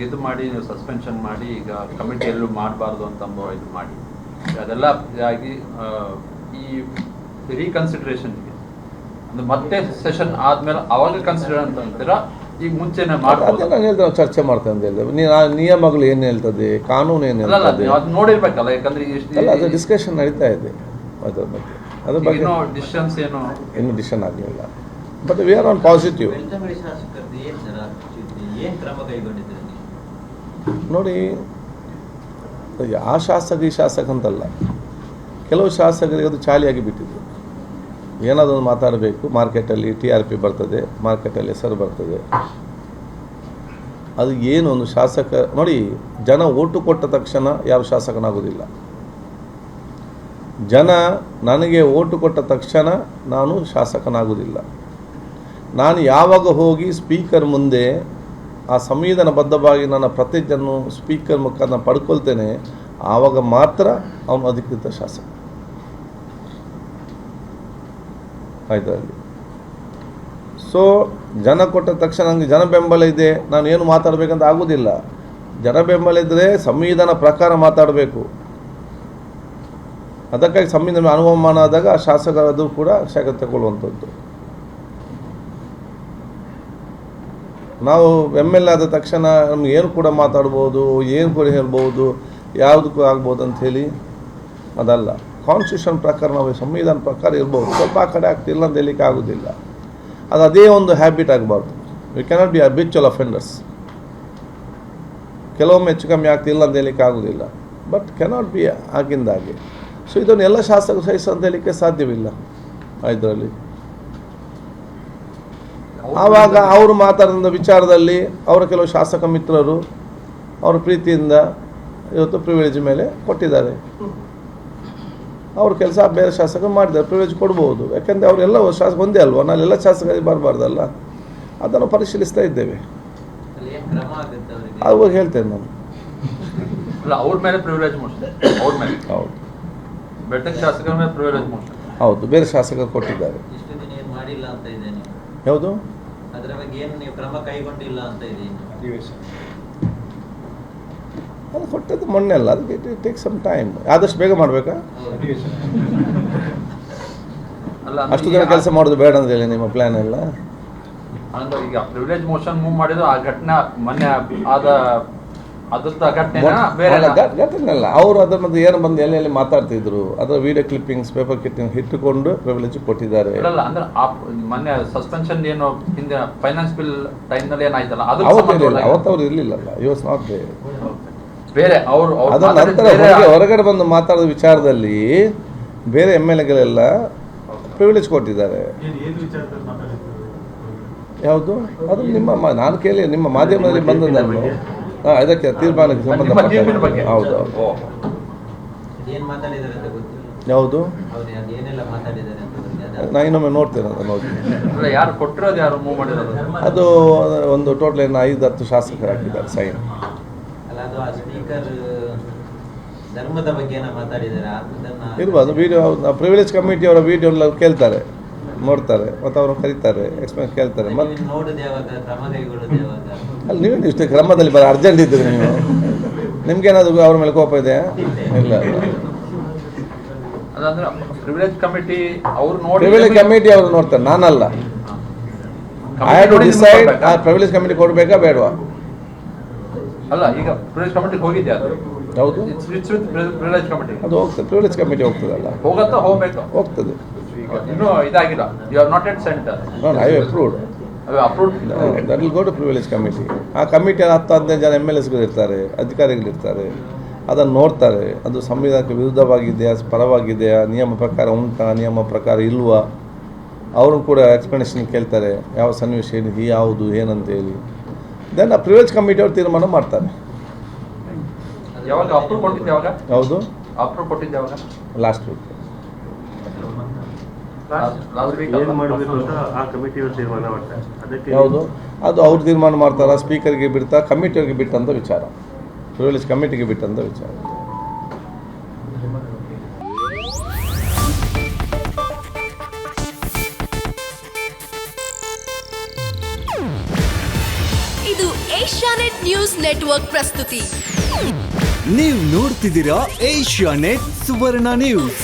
ಇದು ಮಾಡಿ ನೀವು ಸಸ್ಪೆನ್ಷನ್ ಮಾಡಿ ಈಗ ಕಮಿಟಿಯಲ್ಲೂ ಮಾಡಬಾರ್ದು ಅಂತ ಇದು ಮಾಡಿ ಅದೆಲ್ಲ ಆಗಿ ಈ ರೀಕನ್ಸಿಡರೇಷನ್ಗೆ ಅಂದ್ರೆ ಮತ್ತೆ ಸೆಷನ್ ಆದ್ಮೇಲೆ ಅವಾಗ ಕನ್ಸಿಡರ್ ಅಂತ ಅಂತೀರಾ ಈಗ ಮುಂಚೆನೆ ಮಾಡ್ಬೋದು? ನಾನು ಹೇಳ್ದೆ ಚರ್ಚೆ ಮಾಡ್ತೇನೆ ಅಂತ ಹೇಳಿದೆ. ನಿಯಮಗಳು ಏನು ಹೇಳ್ತದೆ, ಕಾನೂನು ಏನು ಹೇಳ್ತದೆ ಅದು ನೋಡಿರ್ಬೇಕಲ್ಲ, ಯಾಕಂದ್ರೆ ಅಲ್ಲ ಅದು ಡಿಸ್ಕಷನ್ ನಡೀತಾ ಇದೆ ಅದ್ರ ಬಗ್ಗೆ ಇನ್ನೂ ಡಿಸಿಷನ್ ಆಗಲಿಲ್ಲ. But we are on positive. ನೋಡಿ, ಆ ಶಾಸಕ ಈ ಶಾಸಕ ಅಂತಲ್ಲ, ಕೆಲವು ಶಾಸಕರಿಗೆ ಅದು ಚಾಲಿಯಾಗಿ ಬಿಟ್ಟಿದೆ. ಏನಾದರೂ ಮಾತಾಡಬೇಕು, ಮಾರ್ಕೆಟಲ್ಲಿ TRP ಬರ್ತದೆ, ಮಾರ್ಕೆಟಲ್ಲಿ ಹೆಸರು ಬರ್ತದೆ. ಅದು ಏನು ಒಂದು ಶಾಸಕ ನೋಡಿ, ಜನ ಓಟು ಕೊಟ್ಟ ತಕ್ಷಣ ಯಾವ ಶಾಸಕನಾಗೋದಿಲ್ಲ. ಜನ ನನಗೆ ಓಟು ಕೊಟ್ಟ ತಕ್ಷಣ ನಾನು ಶಾಸಕನಾಗುವುದಿಲ್ಲ. ನಾನು ಯಾವಾಗ ಹೋಗಿ ಸ್ಪೀಕರ್ ಮುಂದೆ ಆ ಸಂವಿಧಾನಬದ್ಧವಾಗಿ ನನ್ನ ಪ್ರತಿಜ್ಞೆಯನ್ನು ಸ್ಪೀಕರ್ ಮುಖಾಂತರ ಪಡ್ಕೊಳ್ತೇನೆ, ಆವಾಗ ಮಾತ್ರ ಅವನು ಅಧಿಕೃತ ಶಾಸಕ. ಆಯ್ತಲ್ಲಿ ಸೊ ಜನ ಕೊಟ್ಟ ತಕ್ಷಣ ನನಗೆ ಜನ ಬೆಂಬಲ ಇದೆ, ನಾನು ಏನು ಮಾತಾಡಬೇಕಂತ ಆಗೋದಿಲ್ಲ. ಜನ ಬೆಂಬಲ ಇದ್ದರೆ ಸಂವಿಧಾನ ಪ್ರಕಾರ ಮಾತಾಡಬೇಕು. ಅದಕ್ಕಾಗಿ ಸಂವಿಧಾನ ಅನುಮಾನ ಆದಾಗ ಆ ಶಾಸಕರದು ಕೂಡ ಶಾಖ ತಗೊಳ್ಳುವಂಥದ್ದು. ನಾವು MLA ಆದ ತಕ್ಷಣ ನಮ್ಗೆ ಏನು ಕೂಡ ಮಾತಾಡ್ಬೋದು, ಏನು ಕೂಡ ಹೇಳ್ಬೋದು, ಯಾವುದಕ್ಕೂ ಆಗ್ಬೋದು ಅಂಥೇಳಿ ಅದಲ್ಲ. ಕಾನ್ಸ್ಟಿಟ್ಯೂಷನ್ ಪ್ರಕಾರ ನಾವು ಸಂವಿಧಾನ ಪ್ರಕಾರ ಇರ್ಬೋದು, ಸ್ವಲ್ಪ ಆ ಕಡೆ ಆಗ್ತಿಲ್ಲ ಅಂತ ಹೇಳಲಿಕ್ಕೆ ಆಗೋದಿಲ್ಲ. ಅದು ಅದೇ ಒಂದು ಹ್ಯಾಬಿಟ್ ಆಗಬಾರ್ದು. V cannot be habitual offenders. ಕೆಲವೊಮ್ಮೆ ಹೆಚ್ಚು ಕಮ್ಮಿ ಆಗ್ತಿಲ್ಲ ಅಂತ ಹೇಳಲಿಕ್ಕೆ ಆಗೋದಿಲ್ಲ, ಬಟ್ ಕೆನಾಟ್ ಬಿ ಆಗಿಂದಾಗೆ. ಸೊ ಇದನ್ನು ಎಲ್ಲ ಶಾಸಕರು ಸಹಿಸು ಅಂತ ಹೇಳಲಿಕ್ಕೆ ಸಾಧ್ಯವಿಲ್ಲ. ಇದರಲ್ಲಿ ಆವಾಗ ಅವರು ಮಾತಾಡಿದ ವಿಚಾರದಲ್ಲಿ ಅವರ ಕೆಲವು ಶಾಸಕ ಮಿತ್ರರು ಅವರ ಪ್ರೀತಿಯಿಂದ ಇವತ್ತು ಪ್ರಿವಿಲೇಜ್ ಮೇಲೆ ಕೊಟ್ಟಿದ್ದಾರೆ. ಅವ್ರ ಕೆಲಸ ಬೇರೆ ಶಾಸಕರು ಮಾಡಿದ್ದಾರೆ, ಪ್ರಿವಿಲೇಜ್ ಕೊಡ್ಬೋದು. ಯಾಕೆಂದರೆ ಅವರೆಲ್ಲ ಶಾಸಕ ಒಂದೇ ಅಲ್ವಾ, ನಾಳೆಲ್ಲ ಶಾಸಕರಿಗೆ ಬರಬಾರ್ದಲ್ಲ. ಅದನ್ನು ಪರಿಶೀಲಿಸ್ತಾ ಇದ್ದೇವೆ. ಅವಾಗ ಹೇಳ್ತೇನೆ ನಾನು. ಅವ್ರ ಮೇಲೆ ಪ್ರಿವಿಲೇಜ್ ಅವ್ರ ಮೇಲೆ ಹೌದು, ಬೆಟ್ಟದ ಶಾಸಕರ ಮೇಲೆ ಪ್ರಿವಿಲೇಜ್ ಹೌದು, ಬೇರೆ ಶಾಸಕರು ಕೊಟ್ಟಿದ್ದಾರೆ. ಯಾವುದು ಅದು ಕೊಟ್ಟದ್ದು ಮೊನ್ನೆ ಅಲ್ಲ, ಅದಕ್ಕೆ ಇಟ್ ಟೇಕ್ ಸಮ್ ಟೈಮ್. ಆದಷ್ಟು ಬೇಗ ಮಾಡಬೇಕಾ? ಅಷ್ಟು ದಿನ ಕೆಲಸ ಮಾಡೋದು ಬೇಡ ಅಂತ ಹೇಳಿ ನಿಮ್ಮ ಪ್ಲಾನ್ ಎಲ್ಲ? ಈಗ ಪ್ರಿವಿಲೇಜ್ ಮೋಷನ್ ಮೂವ್ ಮಾಡಿದ್ರು ಆ ಘಟನೆ ಮೊನ್ನೆ ಆದ ಘಟನೆ ಅಲ್ಲ. ಅವರು ಅದರ ಮಧ್ಯೆ ಏನು ಬಂದು ಎಲ್ಲೆಲ್ಲಿ ಮಾತಾಡ್ತಿದ್ರು, ಅದರ ವಿಡಿಯೋ ಕ್ಲಿಪ್ಪಿಂಗ್ಸ್, ಪೇಪರ್ ಕ್ಲಿಪ್ಪಿಂಗ್ ಇಟ್ಟುಕೊಂಡು ಪ್ರಿವಿಲೇಜ್ ಕೊಟ್ಟಿದ್ದಾರೆ. ಅಂದ್ರೆ ಮೊನ್ನೆ ಸಸ್ಪೆನ್ಷನ್ ಏನು ಹಿಂದೆ ಫೈನಾನ್ಸ್ ಬಿಲ್ ಟೈಮ್ನಲ್ಲಿ ಏನಾಯ್ತಲ್ಲ, ಅವತ್ತವ್ರು ಇರಲಿಲ್ಲಲ್ಲ, ಯು ವಾಸ್ ನಾಟ್ ದೇರ್. ಬೇರೆ ಅವರು ಅದರ ನಂತರ ಹೊರಗಡೆ ಬಂದು ಮಾತಾಡೋ ವಿಚಾರದಲ್ಲಿ ಬೇರೆ MLAಗಳೆಲ್ಲ ಪ್ರಿವಿಲೇಜ್ ಕೊಟ್ಟಿದ್ದಾರೆ. ಯಾವುದು ಅದು ನಿಮ್ಮ ನಾನು ಕೇಳಿ ನಿಮ್ಮ ಮಾಧ್ಯಮದಲ್ಲಿ ಬಂದದ್ದನ್ನು ಇದಕ್ಕೆ ತೀರ್ಮಾನಕ್ಕೆ ಸಂಬಂಧಪಟ್ಟ. ಹೌದು, ಯಾವುದು ನಾನು ಇನ್ನೊಮ್ಮೆ ನೋಡ್ತೇನೆ, ಅದು ನೋಡ್ತೀನಿ. ಯಾರು ಕೊಟ್ಟಿರೋದು, ಯಾರು ಮೂವ್ ಮಾಡಿರೋದು? ಅದು ಒಂದು ಟೋಟಲ್ 5-10 ಶಾಸಕರು ಹಾಕಿದ್ದಾರೆ ಸೈನ್. ಇರ್ಬೋದು. ವಿಡಿಯೋ ಪ್ರಿವಿಲೇಜ್ ಕಮಿಟಿ ಅವರ ವಿಡಿಯೋ ಎಲ್ಲ ಕೇಳ್ತಾರೆ, ನೋಡ್ತಾರೆ, ಮತ್ತು ಅವರು ಕರೀತಾರೆ, ಎಕ್ಸ್ಪೀರಿಯನ್ಸ್ ಕೇಳ್ತಾರೆ. ಮತ್ತು ಅಲ್ಲಿ ನೀವೇನು ಇಷ್ಟು ಕ್ರಮದಲ್ಲಿ ಅರ್ಜೆಂಟ್ ಇದ್ದೀರಿ ನೀವು? ನಿಮ್ಗೇನಾದ್ರು ಅವ್ರ ಮೇಲೆ ಕೋಪ ಇದೆ? ಇಲ್ಲ. ಪ್ರಿವಿಲೇಜ್ ಕಮಿಟಿ ಅವರು ನೋಡ್ತಾರೆ, ನಾನಲ್ಲ. ಐ ಹ್ಯಾವ್ ಟು ಡಿಸೈಡ್ ಆ ಪ್ರಿವಿಲೇಜ್ ಕಮಿಟಿ ಕೊಡಬೇಕಾ ಬೇಡವಾ? ಅಲ್ಲ, ಈಗ ಪ್ರಿವಿಲೇಜ್ ಕಮಿಟಿ ಹೋಗಿದೆ ಅದು. ಹೌದು, ಪ್ರಿವಿಲೇಜ್ ಕಮಿಟಿ ಅದು ಹೋಗ್ತದೆ. ಪ್ರಿವಿಲೇಜ್ ಕಮಿಟಿ ಹೋಗ್ತದಲ್ಲ, ಹೋಗ್ತದೆ. ಇನ್ನೂ ಇದಾಗಿಲ್ಲ. You are not at sent. I approved. That will go to privilege committee. ಆ ಕಮಿಟಿಯಲ್ಲಿ 10-15 ಜನ MLAsಗಳು ಇರ್ತಾರೆ, ಅಧಿಕಾರಿಗಳಿರ್ತಾರೆ. ಅದನ್ನು ನೋಡ್ತಾರೆ, ಅದು ಸಂವಿಧಾನಕ್ಕೆ ವಿರುದ್ಧವಾಗಿದೆಯಾ, ಪರವಾಗಿದೆಯಾ, ನಿಯಮ ಪ್ರಕಾರ ಉಂಟಾ, ನಿಯಮ ಪ್ರಕಾರ ಇಲ್ವಾ, ಅವ್ರನ್ನ ಕೂಡ ಎಕ್ಸ್ಪ್ಲನೇಷನ್ ಕೇಳ್ತಾರೆ, ಯಾವ ಸನ್ನಿವೇಶ ಏನಿದೆ, ಯಾವುದು ಏನಂತೇಳಿ. ದೆನ್ ಆ ಪ್ರಿವಿಲೇಜ್ ಕಮಿಟಿ ಅವರು ತೀರ್ಮಾನ ಮಾಡ್ತಾರೆ. ಯಾವಾಗ ಅಪ್ರೂವ್ ಕೊಟ್ಟಿದ್ದೆ? ಯಾವಾಗ ಯಾವುದು ಅಪ್ರೂವ್ ಕೊಟ್ಟಿದ್ದೆ? ಯಾವಾಗ? Last week. ಯಾವುದು ಅದು ಅವ್ರು ತೀರ್ಮಾನ ಮಾಡ್ತಾರ, ಸ್ಪೀಕರ್ಗೆ ಬಿಡ್ತಾ, ಕಮಿಟಿಯವ್ರಿಗೆ ಬಿಟ್ಟಂಥ ವಿಚಾರ, ಪ್ರಿವಿಲೇಜ್ ಕಮಿಟಿಗೆ ಬಿಟ್ಟಂಥ ವಿಚಾರ. ಇದು ಏಷ್ಯಾನೆಟ್ ನ್ಯೂಸ್. ನ್ಯೂಸ್ ನೆಟ್ವರ್ಕ್ ಪ್ರಸ್ತುತಿ. ನೀವು ನೋಡ್ತಿದ್ದೀರಾ ಏಷ್ಯಾನೆಟ್ ಸುವರ್ಣ ನ್ಯೂಸ್.